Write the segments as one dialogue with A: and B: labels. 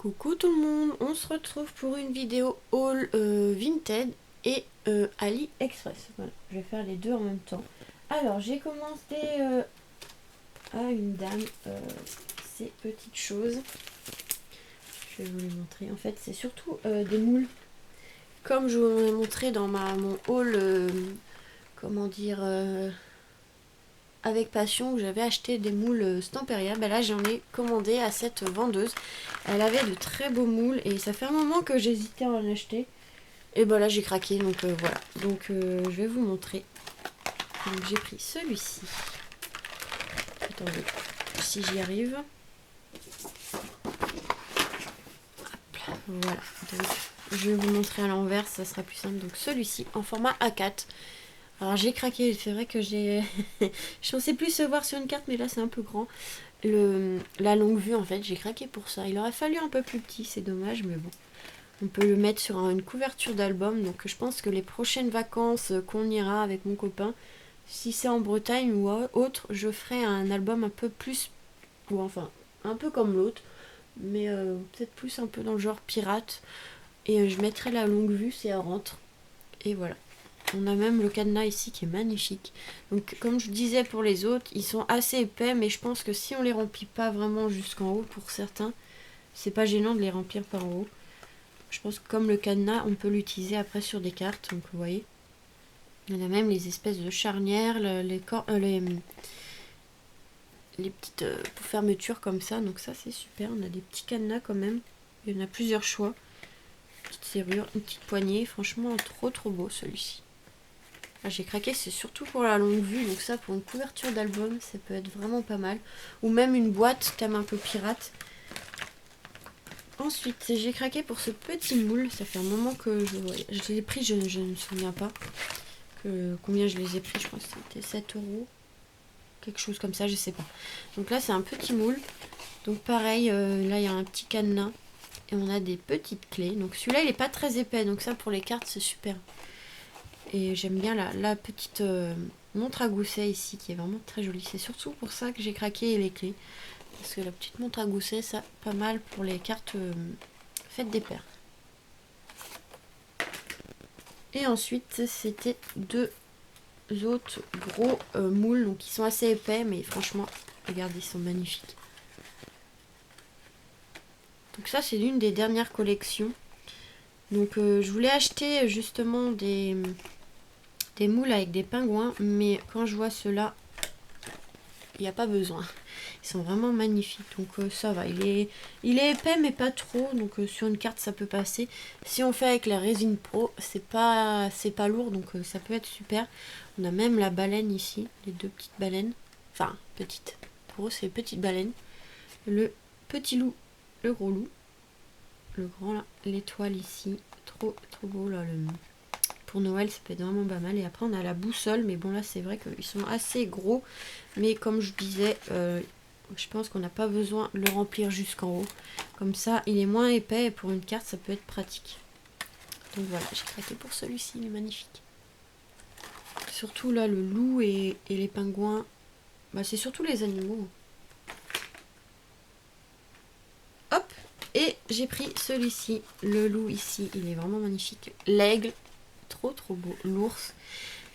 A: Coucou tout le monde, on se retrouve pour une vidéo haul Vinted et AliExpress. Voilà, je vais faire les deux en même temps. Alors j'ai commencé à une dame ces petites choses. Je vais vous les montrer. En fait c'est surtout des moules. Comme je vous l'ai montré dans mon haul, comment dire, avec passion, où j'avais acheté des moules Stamperia. Ben là j'en ai commandé à cette vendeuse. Elle avait de très beaux moules et ça fait un moment que j'hésitais à en acheter. Et ben là j'ai craqué, donc voilà. Donc je vais vous montrer. Donc j'ai pris celui-ci. Attendez, si j'y arrive. Hop, voilà. Donc je vais vous montrer à l'envers, ça sera plus simple. Donc celui-ci en format A4. Alors j'ai craqué, c'est vrai que j'ai... je pensais plus se voir sur une carte, mais là c'est un peu grand. La longue vue en fait, j'ai craqué pour ça. Il aurait fallu un peu plus petit, c'est dommage, mais bon. On peut le mettre sur une couverture d'album. Donc je pense que les prochaines vacances qu'on ira avec mon copain, si c'est en Bretagne ou autre, je ferai un album un peu plus, ou enfin un peu comme l'autre, mais peut-être plus un peu dans le genre pirate. Et je mettrai la longue vue si elle rentre. Et voilà. On a même le cadenas ici qui est magnifique. Donc comme je disais pour les autres, ils sont assez épais, mais je pense que si on les remplit pas vraiment jusqu'en haut pour certains, c'est pas gênant de les remplir par en haut. Je pense que comme le cadenas, on peut l'utiliser après sur des cartes. Donc vous voyez, il y en a même les espèces de charnières, les petites fermetures comme ça. Donc ça c'est super. On a des petits cadenas quand même. Il y en a plusieurs choix. Petite serrure, une petite poignée. Franchement trop beau celui-ci. Ah, j'ai craqué, c'est surtout pour la longue vue. Donc ça pour une couverture d'album, ça peut être vraiment pas mal. Ou même une boîte thème un peu pirate. Ensuite, j'ai craqué pour ce petit moule. Ça fait un moment que je l'ai pris, je ne me souviens pas combien je les ai pris. Je crois que c'était 7 euros. Quelque chose comme ça, je sais pas. Donc là, c'est un petit moule. Donc pareil, là, il y a un petit cadenas. Et on a des petites clés. Donc celui-là, il est pas très épais. Donc ça, pour les cartes, c'est super. Et j'aime bien la petite montre à gousset ici, qui est vraiment très jolie. C'est surtout pour ça que j'ai craqué les clés. Parce que la petite montre à gousset, ça, pas mal pour les cartes faites des paires. Et ensuite, c'était deux autres gros moules, donc ils sont assez épais, mais franchement, regardez, ils sont magnifiques. Donc ça, c'est l'une des dernières collections. Donc je voulais acheter justement des moules avec des pingouins, mais quand je vois ceux-là, il n'y a pas besoin. Ils sont vraiment magnifiques, donc ça va. Il est épais, mais pas trop, donc sur une carte, ça peut passer. Si on fait avec la résine pro, c'est pas lourd, donc ça peut être super. On a même la baleine ici, les deux petites baleines. Enfin, petites. Pour eux, c'est les petites baleines. Le petit loup, le gros loup. Le grand là, l'étoile ici. Trop beau là. Pour Noël, ça peut être vraiment pas mal. Et après, on a la boussole, mais bon, là, c'est vrai qu'ils sont assez gros. Mais comme je disais, je pense qu'on n'a pas besoin de le remplir jusqu'en haut. Comme ça, il est moins épais et pour une carte, ça peut être pratique. Donc voilà, j'ai craqué pour celui-ci, il est magnifique. Surtout là, le loup et les pingouins. Bah, c'est surtout les animaux. Hop, et j'ai pris celui-ci. Le loup ici, il est vraiment magnifique. L'aigle, trop beau. L'ours.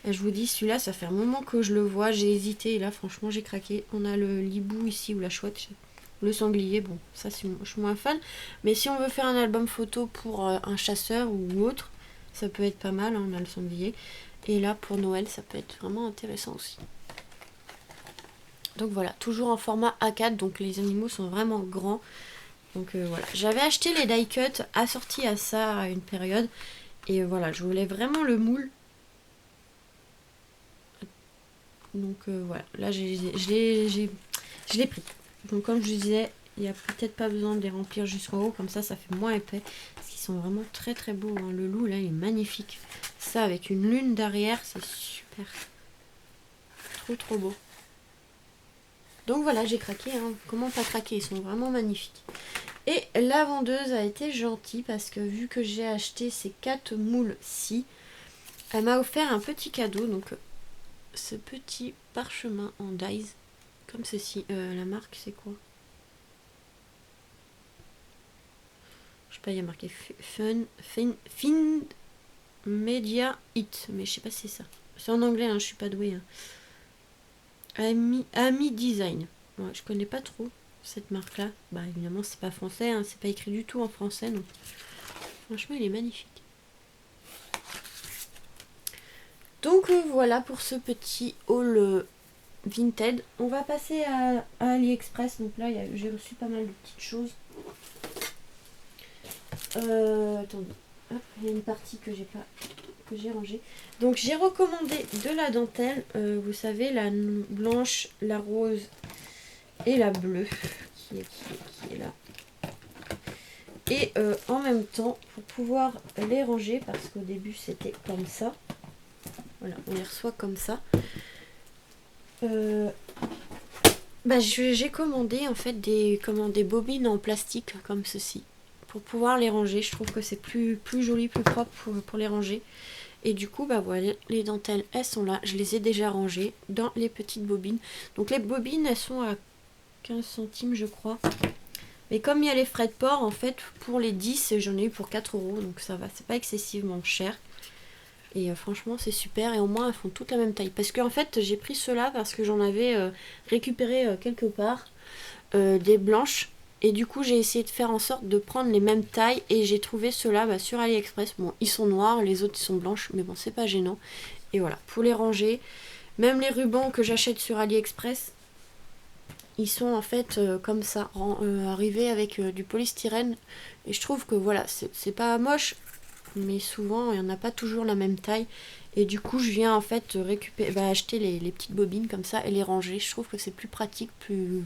A: Et je vous dis, celui-là, ça fait un moment que je le vois. J'ai hésité et là, franchement, j'ai craqué. On a le hibou ici ou la chouette. Le sanglier, bon, ça, je suis moins fan. Mais si on veut faire un album photo pour un chasseur ou autre, ça peut être pas mal. Hein, on a le sanglier. Et là, pour Noël, ça peut être vraiment intéressant aussi. Donc voilà, toujours en format A4. Donc les animaux sont vraiment grands. Donc voilà. J'avais acheté les die cut assortis à ça à une période. Et voilà, je voulais vraiment le moule. Donc voilà, là je l'ai pris. Donc comme je disais, il n'y a peut-être pas besoin de les remplir jusqu'en haut, comme ça fait moins épais. Parce qu'ils sont vraiment très beaux. Hein. Le loup là il est magnifique. Ça avec une lune derrière, c'est super. Trop beau. Donc voilà, j'ai craqué. Hein. Comment pas craquer, ils sont vraiment magnifiques. Et la vendeuse a été gentille parce que vu que j'ai acheté ces 4 moules-ci, elle m'a offert un petit cadeau. Donc ce petit parchemin en dies comme ceci. La marque c'est quoi? Je sais pas, il y a marqué Fin Media Hit, mais je sais pas si c'est ça. C'est en anglais, hein, je suis pas douée. Hein. Ami Design. Ouais, je connais pas trop cette marque-là. Bah évidemment, c'est pas français, hein, c'est pas écrit du tout en français, donc franchement, il est magnifique. Donc voilà pour ce petit haul Vinted. On va passer à AliExpress. Donc là, j'ai reçu pas mal de petites choses. Attendez. Hop, il y a une partie que j'ai rangée. Donc j'ai recommandé de la dentelle. Vous savez, la blanche, la rose et la bleue qui est là. Et en même temps, pour pouvoir les ranger, parce qu'au début c'était comme ça. Voilà, on les reçoit comme ça. J'ai commandé en fait des bobines en plastique comme ceci pour pouvoir les ranger. Je trouve que c'est plus joli, plus propre pour les ranger. Et du coup, bah voilà, les dentelles, elles sont là. Je les ai déjà rangées dans les petites bobines. Donc les bobines, elles sont à 15 centimes, je crois. Mais comme il y a les frais de port, en fait, pour les 10, j'en ai eu pour 4 €. Donc ça va, c'est pas excessivement cher. Et franchement, c'est super. Et au moins, elles font toutes la même taille. Parce qu'en fait, j'ai pris ceux-là parce que j'en avais récupéré quelque part des blanches. Et du coup, j'ai essayé de faire en sorte de prendre les mêmes tailles. Et j'ai trouvé ceux-là sur AliExpress. Bon, ils sont noirs, les autres, ils sont blanches. Mais bon, c'est pas gênant. Et voilà, pour les ranger. Même les rubans que j'achète sur AliExpress, ils sont en fait comme ça, arrivés avec du polystyrène. Et je trouve que voilà, c'est pas moche. Mais souvent il n'y en a pas toujours la même taille, et du coup je viens en fait acheter les petites bobines comme ça et les ranger. Je trouve que c'est plus pratique, plus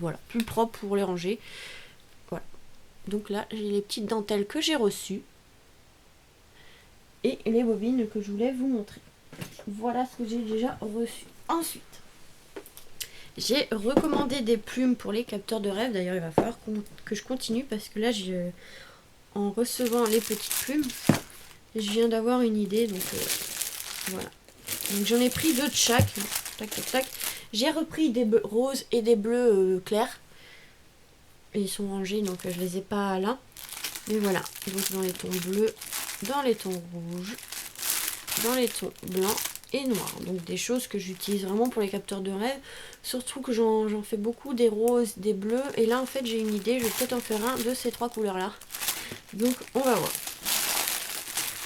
A: propre pour les ranger. Voilà, donc là j'ai les petites dentelles que j'ai reçues et les bobines que je voulais vous montrer. Voilà ce que j'ai déjà reçu. Ensuite, j'ai recommandé des plumes pour les capteurs de rêve. D'ailleurs il va falloir que je continue, parce que là en recevant les petites plumes, je viens d'avoir une idée, donc voilà. Donc j'en ai pris 2 de chaque. Tac, tac, tac. J'ai repris des roses et des bleus clairs. Et ils sont rangés, donc je les ai pas là. Mais voilà. Donc dans les tons bleus, dans les tons rouges, dans les tons blancs et noirs. Donc des choses que j'utilise vraiment pour les capteurs de rêve. Surtout que j'en fais beaucoup, des roses, des bleus. Et là en fait j'ai une idée, je vais peut-être en faire un de ces 3 couleurs là. Donc on va voir.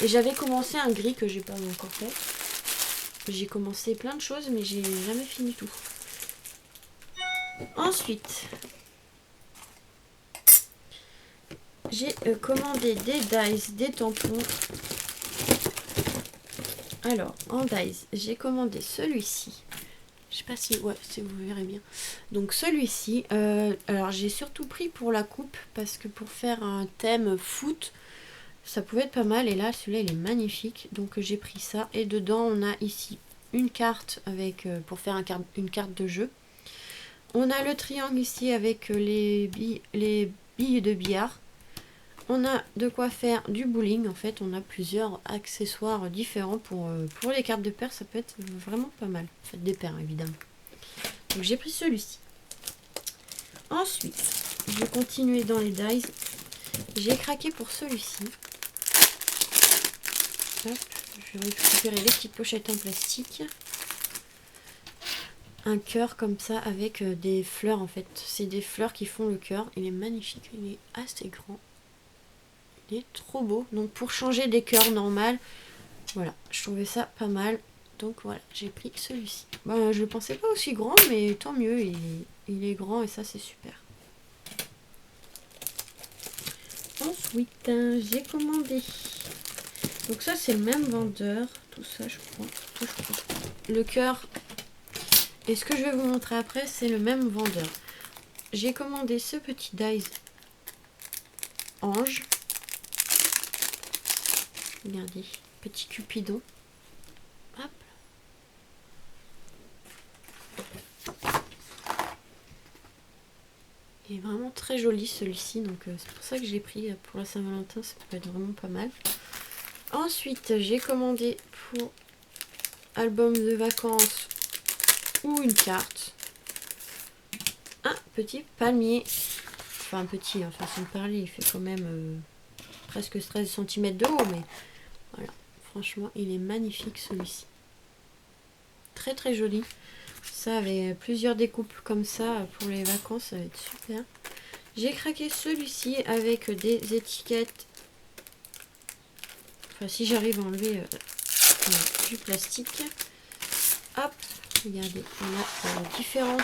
A: Et j'avais commencé un gris que j'ai pas encore fait. J'ai commencé plein de choses, mais j'ai jamais fini tout. Ensuite, j'ai commandé des dies, des tampons. Alors, en dies, j'ai commandé celui-ci. Je sais pas si vous verrez bien. Donc celui-ci, alors j'ai surtout pris pour la coupe, parce que pour faire un thème foot, ça pouvait être pas mal. Et là, celui-là, il est magnifique. Donc j'ai pris ça. Et dedans, on a ici une carte avec pour faire une carte de jeu. On a le triangle ici avec les billes de billard. On a de quoi faire du bowling. En fait, on a plusieurs accessoires différents pour les cartes de paire. Ça peut être vraiment pas mal. Faites des paires, évidemment. Donc j'ai pris celui-ci. Ensuite, je vais continuer dans les dies. J'ai craqué pour celui-ci. Hop, je vais récupérer les petites pochettes en plastique. Un cœur comme ça avec des fleurs en fait. C'est des fleurs qui font le cœur. Il est magnifique, il est assez grand. Il est trop beau. Donc pour changer des cœurs normales, voilà, je trouvais ça pas mal. Donc voilà, j'ai pris celui-ci. Ben, je le pensais pas aussi grand, mais tant mieux, il est grand et ça c'est super. Ensuite, j'ai commandé. Donc ça c'est le même vendeur. Tout ça je crois. Le cœur. Et ce que je vais vous montrer après, c'est le même vendeur. J'ai commandé ce petit dies ange. Regardez, petit cupidon. Hop. Il est vraiment très joli celui-ci, donc c'est pour ça que j'ai pris pour la Saint-Valentin, ça peut être vraiment pas mal. Ensuite, j'ai commandé pour album de vacances ou une carte un petit palmier. Enfin un petit, façon de parler, il fait quand même presque 13 cm de haut, mais voilà. Franchement, il est magnifique celui-ci. Très très joli. Ça, avec plusieurs découpes comme ça pour les vacances, ça va être super. J'ai craqué celui-ci avec des étiquettes. Enfin, si j'arrive à enlever du plastique. Hop, regardez, on a différents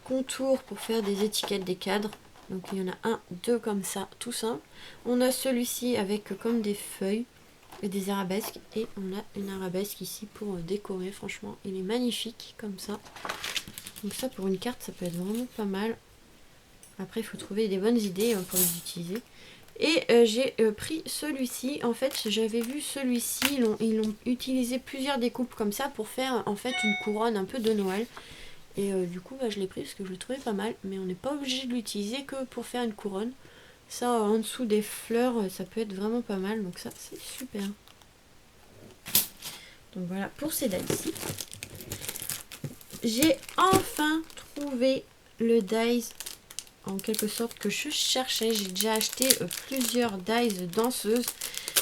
A: contours pour faire des étiquettes, des cadres. Donc il y en a un, deux comme ça, tout simple. On a celui-ci avec comme des feuilles et des arabesques. Et on a une arabesque ici pour décorer. Franchement, il est magnifique comme ça. Donc ça, pour une carte, ça peut être vraiment pas mal. Après, il faut trouver des bonnes idées pour les utiliser. Et j'ai pris celui-ci. En fait, j'avais vu celui-ci. Ils ont utilisé plusieurs découpes comme ça pour faire en fait une couronne un peu de Noël. Et du coup, je l'ai pris parce que je le trouvais pas mal. Mais on n'est pas obligé de l'utiliser que pour faire une couronne. Ça, en dessous des fleurs, ça peut être vraiment pas mal. Donc ça, c'est super. Donc voilà, pour ces dies-ci. J'ai enfin trouvé le dies en quelque sorte que je cherchais. J'ai déjà acheté plusieurs dies danseuses.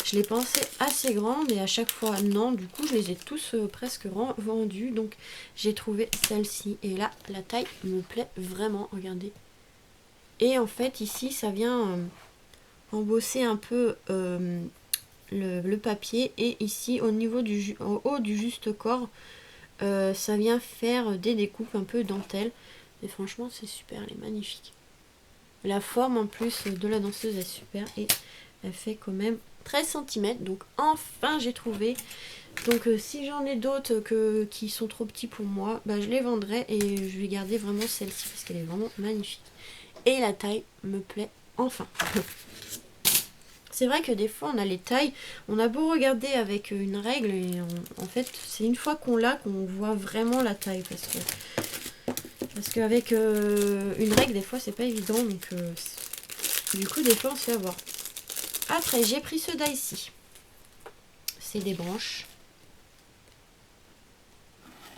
A: Je les pensais assez grandes et à chaque fois non. Du coup, je les ai tous presque vendus. Donc, j'ai trouvé celle-ci. Et là, la taille me plaît vraiment. Regardez. Et en fait, ici, ça vient embosser un peu le papier. Et ici, au niveau au haut du juste corps, ça vient faire des découpes un peu dentelle. Et franchement, c'est super. Elle est magnifique. La forme en plus de la danseuse est super et elle fait quand même 13 cm. Donc enfin j'ai trouvé. Donc si j'en ai d'autres qui sont trop petits pour moi, je les vendrai et je vais garder vraiment celle-ci parce qu'elle est vraiment magnifique. Et la taille me plaît enfin. C'est vrai que des fois on a les tailles, on a beau regarder avec une règle et en fait c'est une fois qu'on l'a qu'on voit vraiment la taille parce qu'avec une règle, des fois, c'est pas évident. Donc, du coup, des fois, on se fait avoir. Après, j'ai pris ce die-ci. C'est des branches.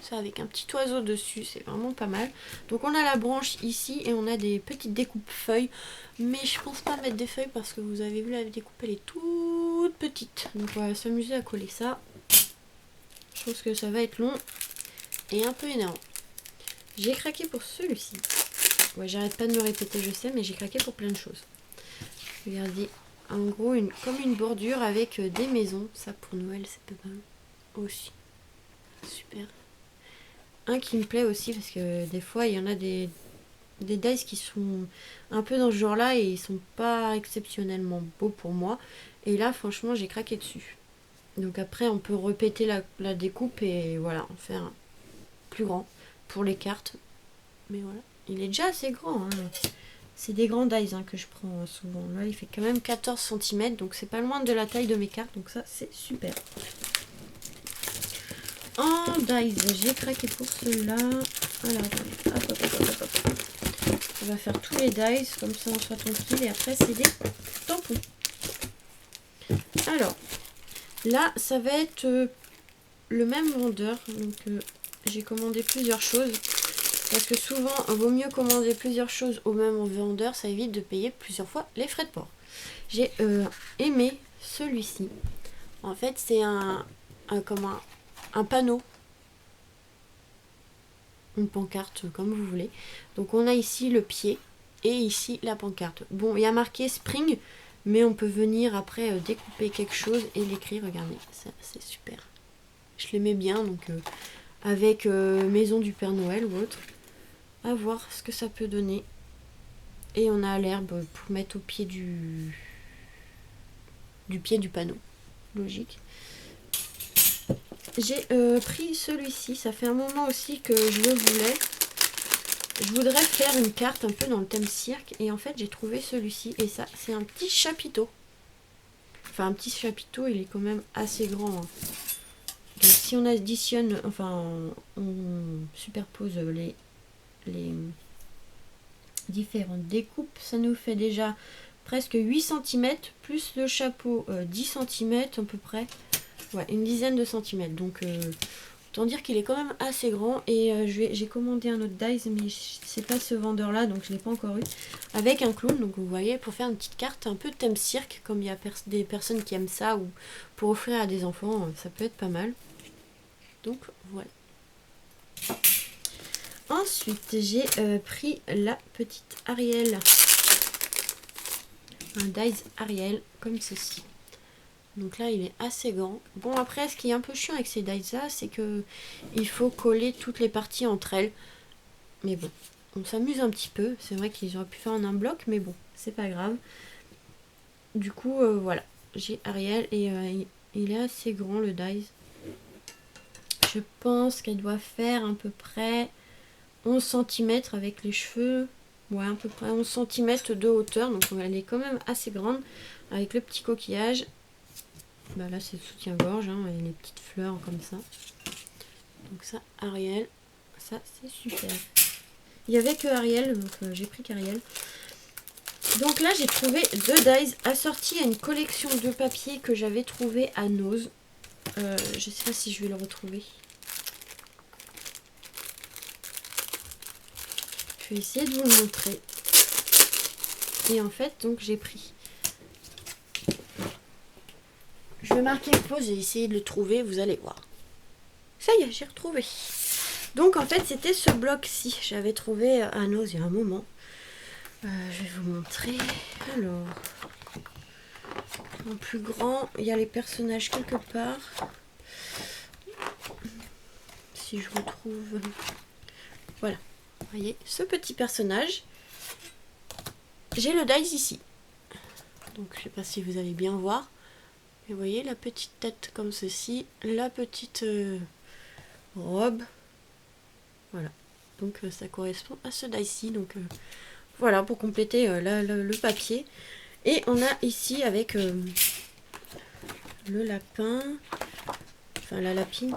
A: Ça, avec un petit oiseau dessus, c'est vraiment pas mal. Donc, on a la branche ici et on a des petites découpes feuilles. Mais je pense pas mettre des feuilles parce que vous avez vu, la découpe, elle est toute petite. Donc, on va s'amuser à coller ça. Je pense que ça va être long et un peu énervant. J'ai craqué pour celui-ci. Ouais, j'arrête pas de me répéter, je sais, mais j'ai craqué pour plein de choses. Regardez, en gros, comme une bordure avec des maisons. Ça, pour Noël, c'est pas mal aussi. Super. Un qui me plaît aussi, parce que des fois, il y en a des dice qui sont un peu dans ce genre-là et ils sont pas exceptionnellement beaux pour moi. Et là, franchement, j'ai craqué dessus. Donc après, on peut répéter la découpe et voilà, en faire un plus grand pour les cartes. Mais voilà, il est déjà assez grand. Hein. C'est des grands dies que je prends souvent. Là, il fait quand même 14 cm, donc c'est pas loin de la taille de mes cartes. Donc ça, c'est super. En dies, j'ai craqué pour ceux-là. Alors, hop. On va faire tous les dies, comme ça on soit tranquille. Et après, c'est des tampons. Alors, là, ça va être le même vendeur. Donc, j'ai commandé plusieurs choses. Parce que souvent, il vaut mieux commander plusieurs choses au même vendeur. Ça évite de payer plusieurs fois les frais de port. J'ai aimé celui-ci. En fait, c'est un panneau. Une pancarte, comme vous voulez. Donc, on a ici le pied et ici la pancarte. Bon, il y a marqué Spring, mais on peut venir après découper quelque chose et l'écrire. Regardez, ça, c'est super. Je l'aimais bien, donc avec Maison du Père Noël ou autre. À voir ce que ça peut donner. Et on a l'herbe pour mettre au pied du pied du panneau. Logique. J'ai pris celui-ci. Ça fait un moment aussi que je le voulais. Je voudrais faire une carte un peu dans le thème cirque. Et en fait, j'ai trouvé celui-ci. Et ça, c'est un petit chapiteau. Enfin, un petit chapiteau, il est quand même assez grand. Hein. Donc, si on additionne, enfin, on superpose les différentes découpes, ça nous fait déjà presque 8 cm plus le chapeau 10 cm à peu près, ouais, une dizaine de centimètres. Donc Autant dire qu'il est quand même assez grand. Et j'ai commandé un autre dies, mais c'est pas ce vendeur là, donc je l'ai pas encore eu. Avec un clown, donc vous voyez, pour faire une petite carte un peu thème cirque, comme il y a des personnes qui aiment ça, ou pour offrir à des enfants, ça peut être pas mal. Donc voilà. Ensuite, j'ai pris la petite Ariel. Un dies Ariel, comme ceci. Donc là, il est assez grand. Bon, après, ce qui est un peu chiant avec ces dies-là, c'est que il faut coller toutes les parties entre elles. Mais bon, on s'amuse un petit peu. C'est vrai qu'ils auraient pu faire en un bloc, mais bon, c'est pas grave. Du coup, voilà. J'ai Ariel et il est assez grand, le dies. Je pense qu'elle doit faire à peu près 11 cm avec les cheveux. Ouais, à peu près 11 cm de hauteur. Donc elle est quand même assez grande. Avec le petit coquillage. Bah là c'est le soutien-gorge, hein, et les petites fleurs comme ça. Donc ça, Ariel, ça c'est super. Il n'y avait que Ariel, donc j'ai pris qu'Ariel. Donc là j'ai trouvé 2 dies assortis à une collection de papier que j'avais trouvé à Nose. Je sais pas si je vais le retrouver. Je vais essayer de vous le montrer. Et en fait, donc j'ai pris. Je vais marquer pause et essayer de le trouver, vous allez voir. Ça y est, j'ai retrouvé. Donc en fait, c'était ce bloc-ci. J'avais trouvé à Nose il y a un moment. Je vais vous montrer. Alors, en plus grand, il y a les personnages quelque part. Si je retrouve. Voilà. Vous voyez, ce petit personnage. J'ai le dice ici. Donc je sais pas si vous allez bien voir. Et vous voyez la petite tête comme ceci, la petite robe. Voilà. Donc ça correspond à ce dice-ci. Donc voilà pour compléter le papier. Et on a ici avec le lapin, enfin la lapine.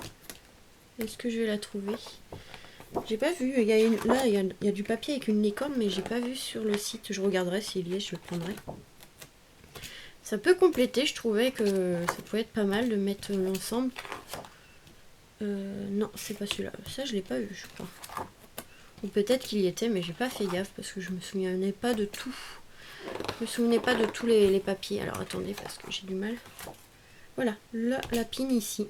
A: Est-ce que je vais la trouver? J'ai pas vu. Il y a là il y a du papier avec une licorne, mais j'ai pas vu sur le site. Je regarderai s'il y est, je le prendrai. Ça peut compléter, je trouvais que ça pouvait être pas mal de mettre l'ensemble. Non, c'est pas celui-là. Ça, je l'ai pas eu, je crois. Ou peut-être qu'il y était, mais j'ai pas fait gaffe parce que je me souvenais pas de tout. Je me souvenais pas de tous les papiers. Alors attendez, parce que j'ai du mal. Voilà, la pine ici.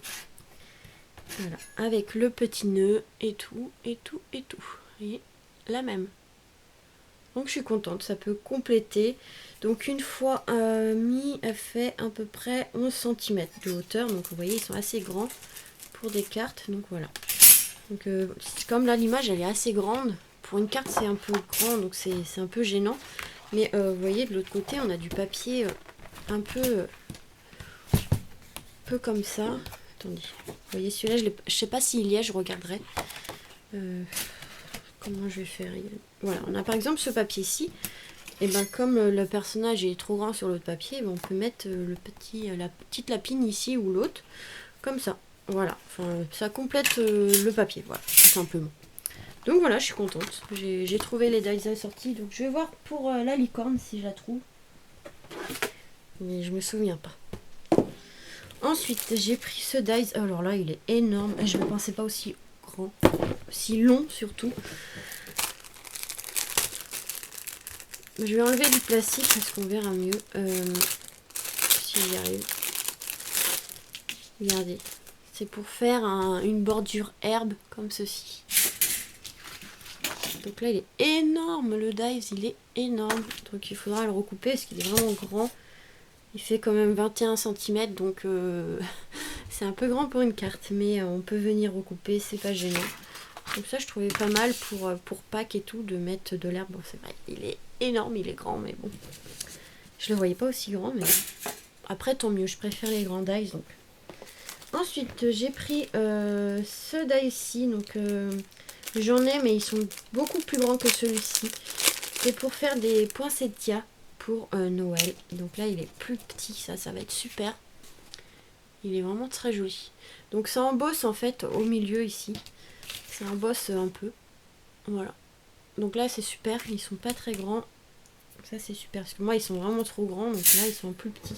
A: Voilà, avec le petit nœud et tout, et tout, et tout. Vous voyez, la même. Donc je suis contente, ça peut compléter. Donc une fois mis, elle fait à peu près 11 cm de hauteur. Donc vous voyez, ils sont assez grands pour des cartes. Donc voilà. Donc comme là l'image elle est assez grande, pour une carte c'est un peu grand, donc c'est un peu gênant. Mais vous voyez de l'autre côté on a du papier un peu comme ça. Attendez, vous voyez celui-là, je sais pas s'il y a, je regarderai. Comment je vais faire? Voilà, on a par exemple ce papier-ci. Et ben comme le personnage est trop grand sur l'autre papier, ben, on peut mettre la petite lapine ici ou l'autre, comme ça. Voilà, enfin, ça complète le papier, voilà, tout simplement. Donc voilà, je suis contente. J'ai trouvé les dies assortis, donc je vais voir pour la licorne si je la trouve. Mais je me souviens pas. Ensuite, j'ai pris ce dice. Alors là, il est énorme. Je ne pensais pas aussi grand, aussi long surtout. Je vais enlever du plastique parce qu'on verra mieux si j'y arrive. Regardez, c'est pour faire une bordure herbe comme ceci. Donc là, il est énorme, le dies, il est énorme. Donc il faudra le recouper parce qu'il est vraiment grand. Il fait quand même 21 cm, donc c'est un peu grand pour une carte. Mais on peut venir recouper, c'est pas gênant. Donc ça, je trouvais pas mal pour Pâques et tout, de mettre de l'herbe. Bon, c'est vrai, il est énorme, il est grand, mais bon. Je le voyais pas aussi grand, mais après, tant mieux. Je préfère les grands dies, donc. Ensuite, j'ai pris ce die-ci, donc j'en ai, mais ils sont beaucoup plus grands que celui-ci. C'est pour faire des poinsettias pour Noël. Donc là, il est plus petit, ça va être super. Il est vraiment très joli. Donc ça embosse en fait au milieu ici. Ça embosse un peu. Voilà. Donc là, c'est super. Ils sont pas très grands. Ça, c'est super. Parce que moi, ils sont vraiment trop grands. Donc là, ils sont plus petits.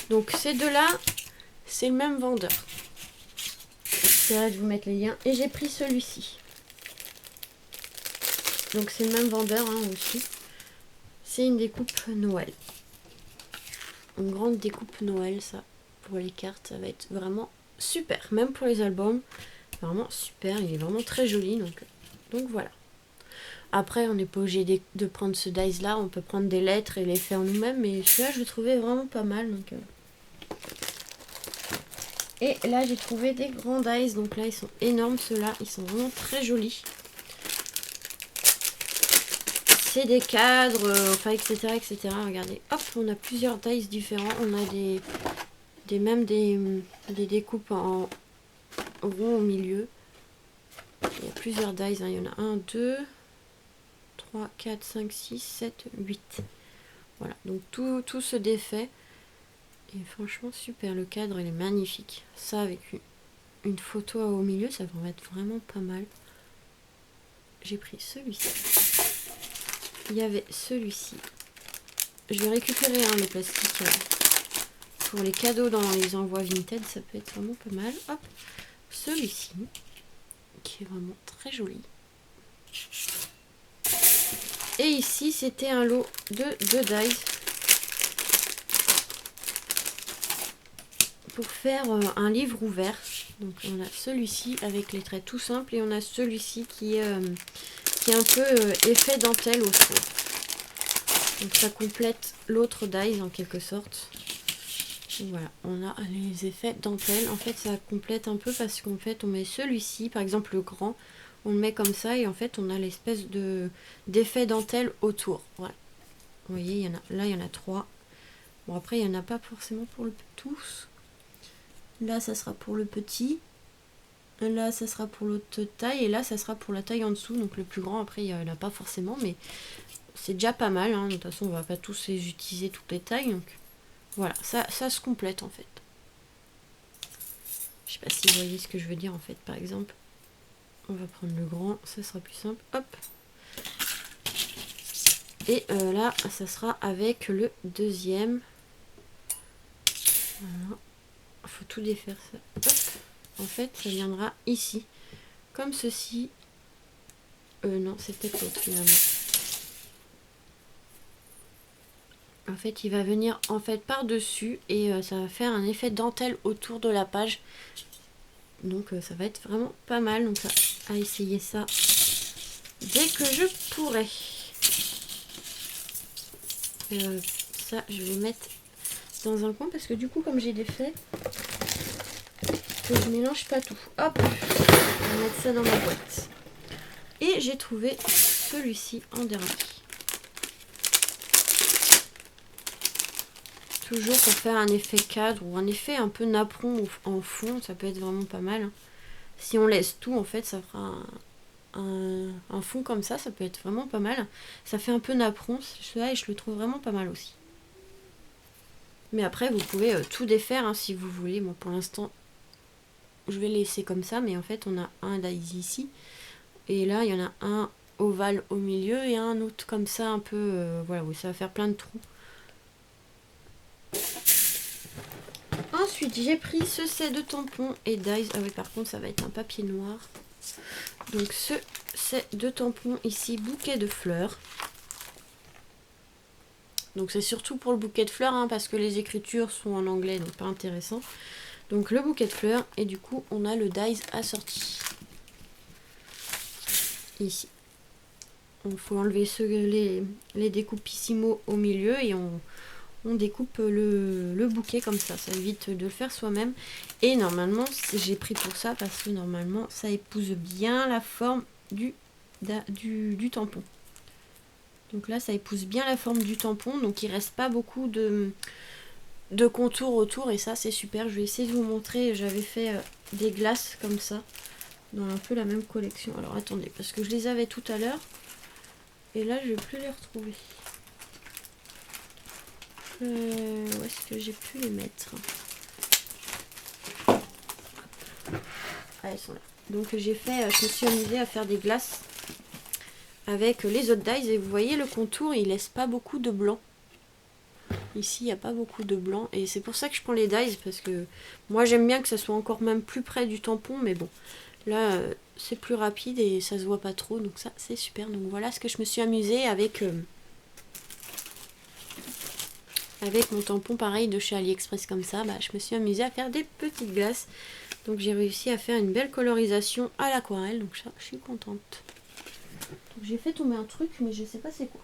A: Donc ces deux-là, c'est le même vendeur. j'essaierai de vous mettre les liens. Et j'ai pris celui-ci. Donc c'est le même vendeur hein, aussi. C'est une découpe Noël. Une grande découpe Noël, ça. Pour les cartes, ça va être vraiment super. Même pour les albums, vraiment super. Il est vraiment très joli. Donc voilà. Après, on n'est pas obligé de prendre ce dice là. On peut prendre des lettres et les faire nous-mêmes. Mais celui-là, je le trouvais vraiment pas mal. Et là, j'ai trouvé des grands dice. Donc là, ils sont énormes ceux-là. Ils sont vraiment très jolis. C'est des cadres, enfin, etc., etc. Regardez, hop, on a plusieurs dice différents. On a des découpes en rond au milieu. Il y a plusieurs dice. Hein. Il y en a 1, 2, 3, 4, 5, 6, 7, 8. Voilà, donc tout se défait. Et franchement, super. Le cadre, il est magnifique. Ça, avec une photo au milieu, ça va être vraiment pas mal. J'ai pris celui-ci. Il y avait celui-ci. Je vais récupérer le plastique pour les cadeaux dans les envois Vinted. Ça peut être vraiment pas mal. Hop, celui-ci qui est vraiment très joli. Et ici, c'était un lot de 2 dice pour faire un livre ouvert. Donc on a celui-ci avec les traits tout simples et on a celui-ci qui est un peu effet dentelle autour. Donc ça complète l'autre dice en quelque sorte. Donc voilà, on a les effets dentelle. En fait ça complète un peu parce qu'en fait on met celui-ci, par exemple le grand, on le met comme ça et en fait on a l'espèce d'effet dentelle autour. Voilà. Vous voyez, là il y en a 3. Bon après il n'y en a pas forcément pour tous. Là ça sera pour le petit. Là, ça sera pour l'autre taille. Et là, ça sera pour la taille en dessous. Donc le plus grand, après, il n'y en a pas forcément. Mais c'est déjà pas mal. Hein. De toute façon, on va pas tous les utiliser toutes les tailles. Donc voilà, ça se complète en fait. Je sais pas si vous voyez ce que je veux dire en fait. Par exemple, on va prendre le grand. Ça sera plus simple. Hop. Et là, ça sera avec le deuxième. Voilà. Il faut tout défaire ça. Hop. En fait, ça viendra ici, comme ceci. Non, c'est peut-être l'autre finalement. En fait, il va venir en fait par-dessus et ça va faire un effet dentelle autour de la page. Donc ça va être vraiment pas mal. Donc à essayer ça dès que je pourrai. Ça, je vais mettre dans un coin parce que du coup, comme j'ai des faits, je mélange pas tout. Hop, on va mettre ça dans ma boîte. Et j'ai trouvé celui-ci en dernier. Toujours pour faire un effet cadre ou un effet un peu napperon en fond, ça peut être vraiment pas mal. Hein. Si on laisse tout, en fait, ça fera un fond comme ça peut être vraiment pas mal. Ça fait un peu napperon, celui-là, et je le trouve vraiment pas mal aussi. Mais après, vous pouvez tout défaire hein, si vous voulez. Bon, pour l'instant, je vais laisser comme ça, mais en fait on a un dice ici et là il y en a un ovale au milieu et un autre comme ça un peu voilà, oui, ça va faire plein de trous. Ensuite j'ai pris ce set de tampons et dice. Ah oui, par contre ça va être un papier noir. Donc ce set de tampons ici, bouquet de fleurs. Donc c'est surtout pour le bouquet de fleurs hein, parce que les écritures sont en anglais, donc pas intéressant. Donc le bouquet de fleurs et du coup on a le dice assorti. Ici. Il faut enlever les découpissimo au milieu et on découpe le bouquet comme ça. Ça évite de le faire soi-même. Et normalement, j'ai pris pour ça parce que normalement ça épouse bien la forme du tampon. Donc là ça épouse bien la forme du tampon. Donc il reste pas beaucoup de contours autour et ça c'est super. Je vais essayer de vous montrer. J'avais fait des glaces comme ça dans un peu la même collection. Alors attendez, parce que je les avais tout à l'heure et là je vais plus les retrouver. Où est-ce que j'ai pu les mettre? Ah, elles sont là. Donc j'ai fait, je me suis amusée à faire des glaces avec les autres dies et vous voyez le contour, il laisse pas beaucoup de blanc. Ici, il n'y a pas beaucoup de blanc. Et c'est pour ça que je prends les dies. Parce que moi, j'aime bien que ça soit encore même plus près du tampon. Mais bon, là, c'est plus rapide et ça se voit pas trop. Donc ça, c'est super. Donc voilà ce que je me suis amusée avec mon tampon pareil de chez AliExpress comme ça. Bah, je me suis amusée à faire des petites glaces. Donc j'ai réussi à faire une belle colorisation à l'aquarelle. Donc ça, je suis contente. J'ai fait tomber un truc, mais je sais pas c'est quoi.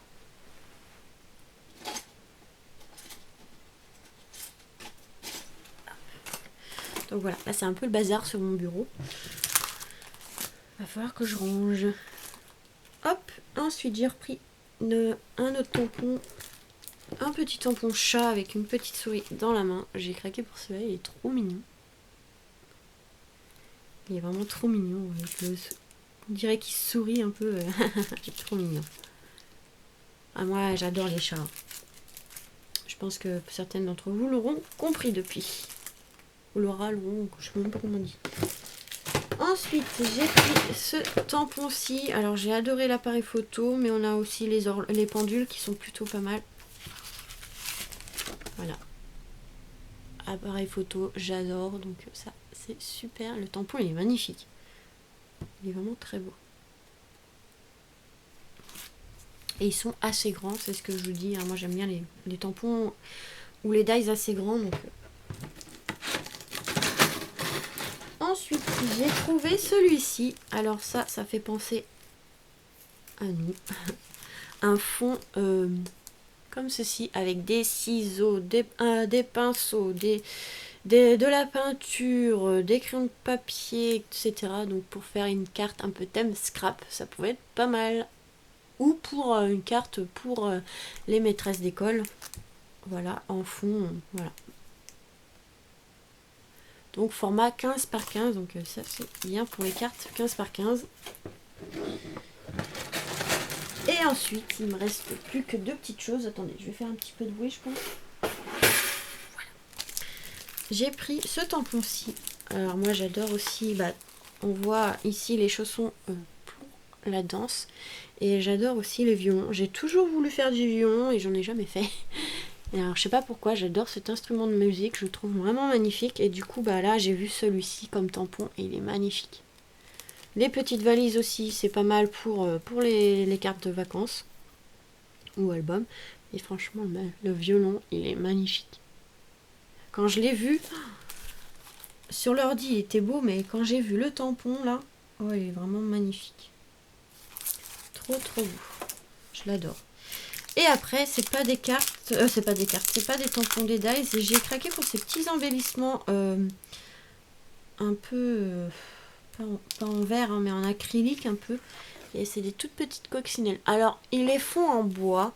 A: Donc voilà, là c'est un peu le bazar sur mon bureau. Va falloir que je range. Hop, ensuite j'ai repris un autre tampon. Un petit tampon chat avec une petite souris dans la main. J'ai craqué pour celui-là, il est trop mignon. Il est vraiment trop mignon. On dirait qu'il sourit un peu. C'est trop mignon. Ah, moi j'adore les chats. Je pense que certaines d'entre vous l'auront compris depuis. Ou l'auront, je sais même pas comment on dit. Ensuite, j'ai pris ce tampon-ci. Alors, j'ai adoré l'appareil photo, mais on a aussi les pendules qui sont plutôt pas mal. Voilà. Appareil photo, j'adore. Donc ça, c'est super. Le tampon, il est magnifique. Il est vraiment très beau. Et ils sont assez grands, c'est ce que je vous dis. Hein. Moi, j'aime bien les tampons ou les dies assez grands. Donc... Ensuite, j'ai trouvé celui-ci. Alors ça fait penser à nous. Un fond comme ceci, avec des ciseaux, des pinceaux, de la peinture, des crayons de papier, etc. Donc pour faire une carte un peu thème scrap, ça pouvait être pas mal. Ou pour une carte pour les maîtresses d'école. Voilà, en fond, voilà. Donc format 15 par 15, donc ça c'est bien pour les cartes 15 par 15. Et ensuite, il me reste plus que deux petites choses. Attendez, je vais faire un petit peu de bruit, je pense. Voilà. J'ai pris ce tampon-ci. Alors moi j'adore aussi, bah, on voit ici les chaussons pour la danse. Et j'adore aussi les violons. J'ai toujours voulu faire du violon et j'en ai jamais fait. Et alors je sais pas pourquoi, j'adore cet instrument de musique, je le trouve vraiment magnifique. Et du coup bah là j'ai vu celui-ci comme tampon et il est magnifique. Les petites valises aussi, c'est pas mal pour les cartes de vacances ou albums. Et franchement le violon il est magnifique. Quand je l'ai vu, sur l'ordi il était beau, mais quand j'ai vu le tampon là, oh il est vraiment magnifique. Trop beau. Je l'adore. Et après, c'est pas des cartes, c'est pas des tampons des dies. Et j'ai craqué pour ces petits embellissements un peu, pas en verre, hein, mais en acrylique un peu. Et c'est des toutes petites coccinelles. Alors, ils les font en bois.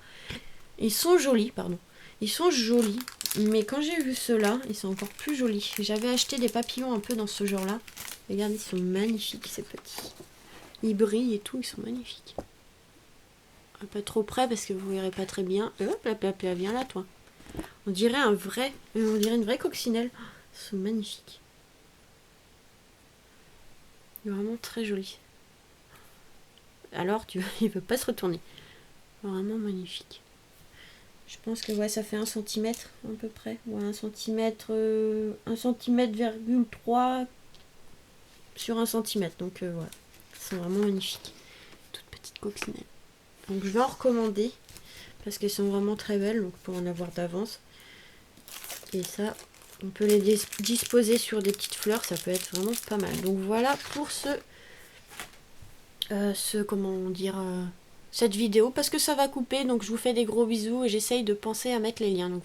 A: Ils sont jolis, pardon. Ils sont jolis. Mais quand j'ai vu ceux-là, ils sont encore plus jolis. J'avais acheté des papillons un peu dans ce genre-là. Regardez, ils sont magnifiques, ces petits. Ils brillent et tout, ils sont magnifiques. Pas trop près parce que vous verrez pas très bien. Hop, là, viens là, toi. On dirait une vraie coccinelle. Oh, ils sont magnifiques. Il est vraiment très joli. Alors, il veut pas se retourner. Vraiment magnifique. Je pense que ouais, ça fait 1 cm à peu près. Ouais, 1 cm, 1 cm,3 sur 1 cm. Donc voilà. Ils sont vraiment magnifiques. Toutes petites coccinelles. Donc je vais en recommander parce qu'elles sont vraiment très belles, donc pour en avoir d'avance. Et ça, on peut les disposer sur des petites fleurs, ça peut être vraiment pas mal. Donc voilà pour cette vidéo, parce que ça va couper. Donc je vous fais des gros bisous et j'essaye de penser à mettre les liens. Donc,